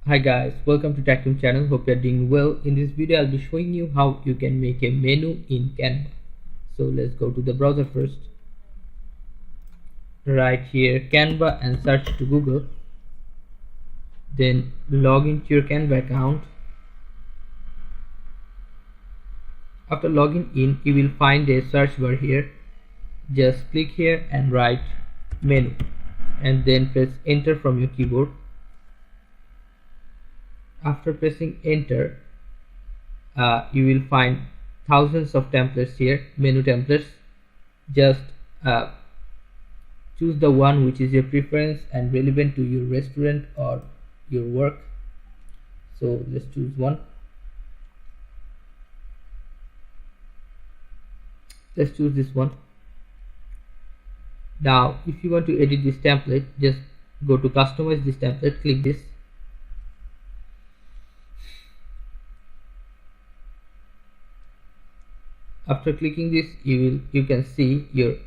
Hi guys, welcome to TechToon channel. Hope you're doing well. In this video I'll be showing you how you can make a menu in Canva. So let's go to the browser first. Right here Canva and search to Google. Then log into your Canva account. After logging in, you will find a search bar here. Just click here and write menu and then press enter from your keyboard. After pressing enter, you will find thousands of templates here, menu templates. Just choose the one which is your preference and relevant to your restaurant or your work. So let's choose one. Let's choose this one. Now if you want to edit this template, just go to customize this template, click this. After clicking this, you can see your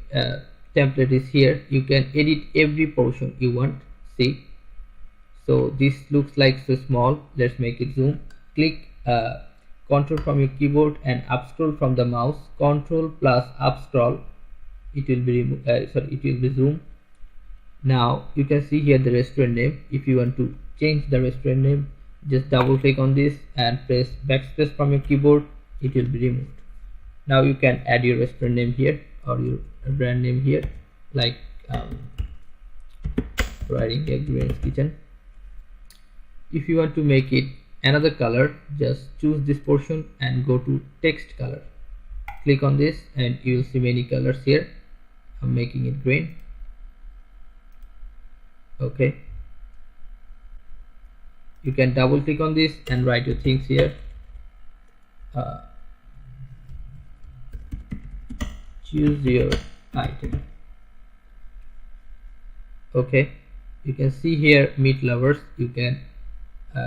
template is here. You can edit every portion you want. See, so this looks like so small. Let's make it zoom. Click Control from your keyboard and up scroll from the mouse. Control plus up scroll. It will be it will be zoom. Now you can see here the restaurant name. If you want to change the restaurant name, just double click on this and press backspace from your keyboard. It will be removed. Now you can add your restaurant name here or your brand name here, like writing a Green's Kitchen. If you want to make it another color, just choose this portion and go to text color. Click on this and you will see many colors here. I'm making it green. Okay. You can double click on this and write your things here. Choose your item. Okay, you can see here meat lovers. You can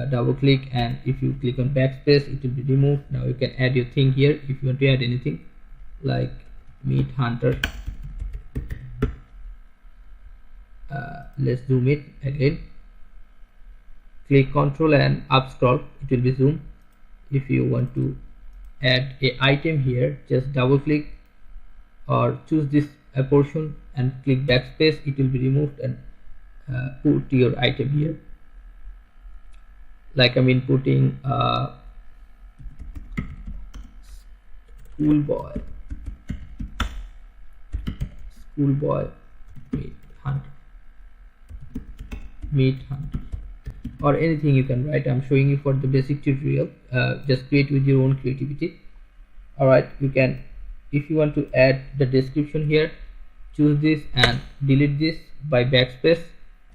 double click, and if you click on backspace it will be removed. Now you can add your thing here if you want to add anything, like meat hunter. Let's zoom it again. Click Control and up scroll, it will be zoom. If you want to add a item here, just double click or choose this portion and click backspace. It will be removed and put your item here. Like I'm inputting schoolboy meat hunter, or anything you can write. I'm showing you for the basic tutorial. Just create with your own creativity. Alright, you can, if you want to add the description here, choose this and delete this by backspace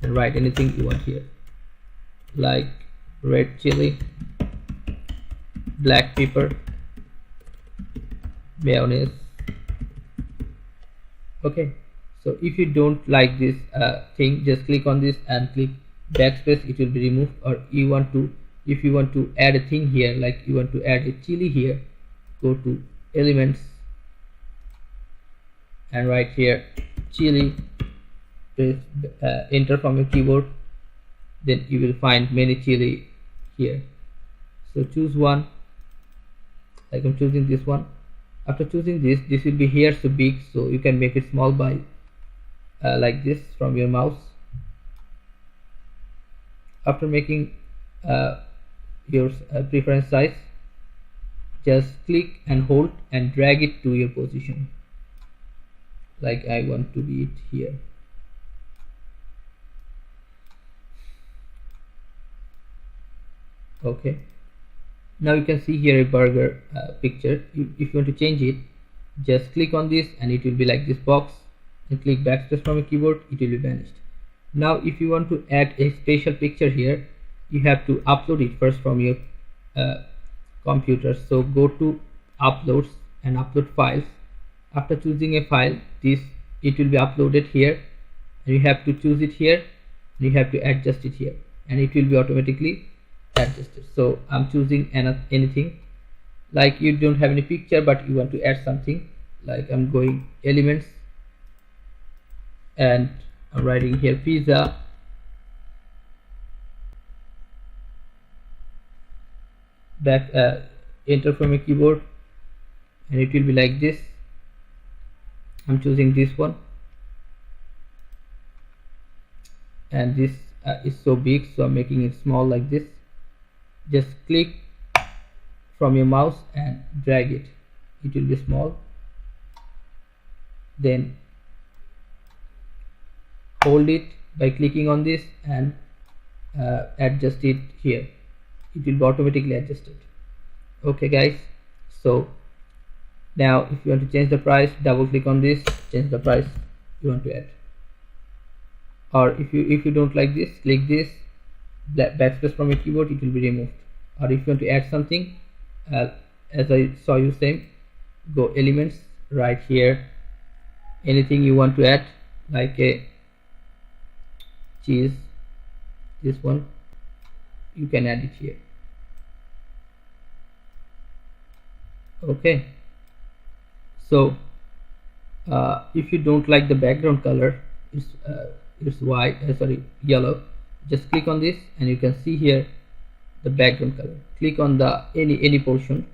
and write anything you want here, like red chili, black pepper, mayonnaise. Okay, so if you don't like this thing, just click on this and click backspace, it will be removed. Or you want to, if you want to add a thing here, like you want to add a chili here, go to elements and write here chili, press enter from your keyboard, then you will find many chili here. So choose one, like I'm choosing this one. After choosing this will be here so big, so you can make it small by like this from your mouse. After making your preference size, just click and hold and drag it to your position, like I want to be it here. Okay, now you can see here a burger picture. If you want to change it, just click on this and it will be like this box, and click backspace from your keyboard, it will be vanished. Now if you want to add a special picture here, you have to upload it first from your computer. So go to uploads and upload files. After choosing a file, it will be uploaded here, and you have to choose it here, and you have to adjust it here, and it will be automatically adjusted. So I'm choosing anything, like you don't have any picture but you want to add something, like I'm going elements and I'm writing here pizza, back enter from a keyboard, and it will be like this. I'm choosing this one, and this is so big, so I'm making it small like this. Just click from your mouse and drag it, it will be small. Then hold it by clicking on this and adjust it here, it will be automatically adjusted. Okay guys, so now if you want to change the price, double click on this, change the price you want to add. Or if you don't like this, click this backspace from your keyboard, it will be removed. Or if you want to add something, as I saw you saying, go elements, right here anything you want to add, like a cheese, this one, you can add it here. Okay, so if you don't like the background color, it's white, yellow, just click on this and you can see here the background color. Click on the any portion,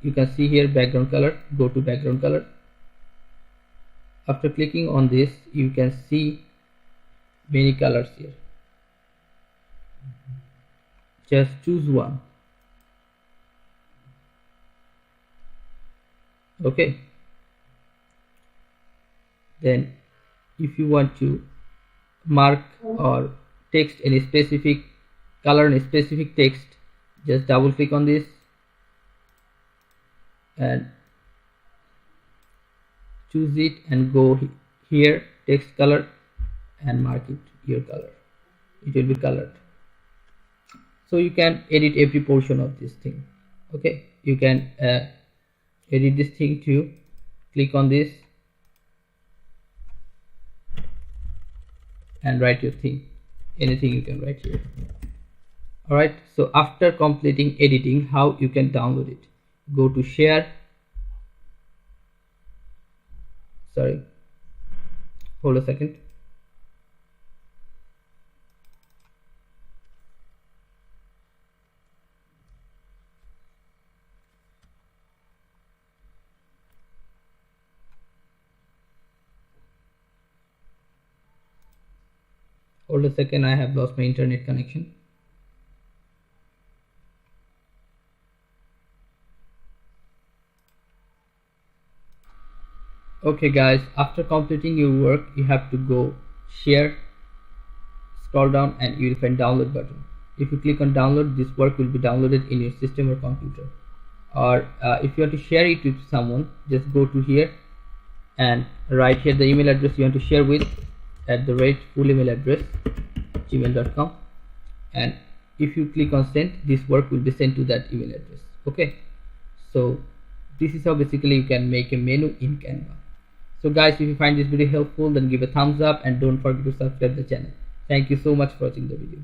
you can see here background color, go to background color. After clicking on this, you can see many colors here. Just choose one. Okay, then if you want to mark or text any specific color and specific text, just double click on this and choose it and go here, text color, and mark it your color, it will be colored. So you can edit every portion of this thing. Okay, you can edit this thing too. Click on this and write your thing, anything you can write here. Alright, so after completing editing, how you can download it, go to share, hold a second, I have lost my internet connection. Okay guys, after completing your work, you have to go share, scroll down and you will find download button. If you click on download, this work will be downloaded in your system or computer. Or if you want to share it with someone, just go to here and write here the email address you want to share with, @full email address gmail.com, and if you click on send, this work will be sent to that email address. Okay, so this is how basically you can make a menu in Canva. So guys, if you find this video helpful, then give a thumbs up and don't forget to subscribe the channel. Thank you so much for watching the video.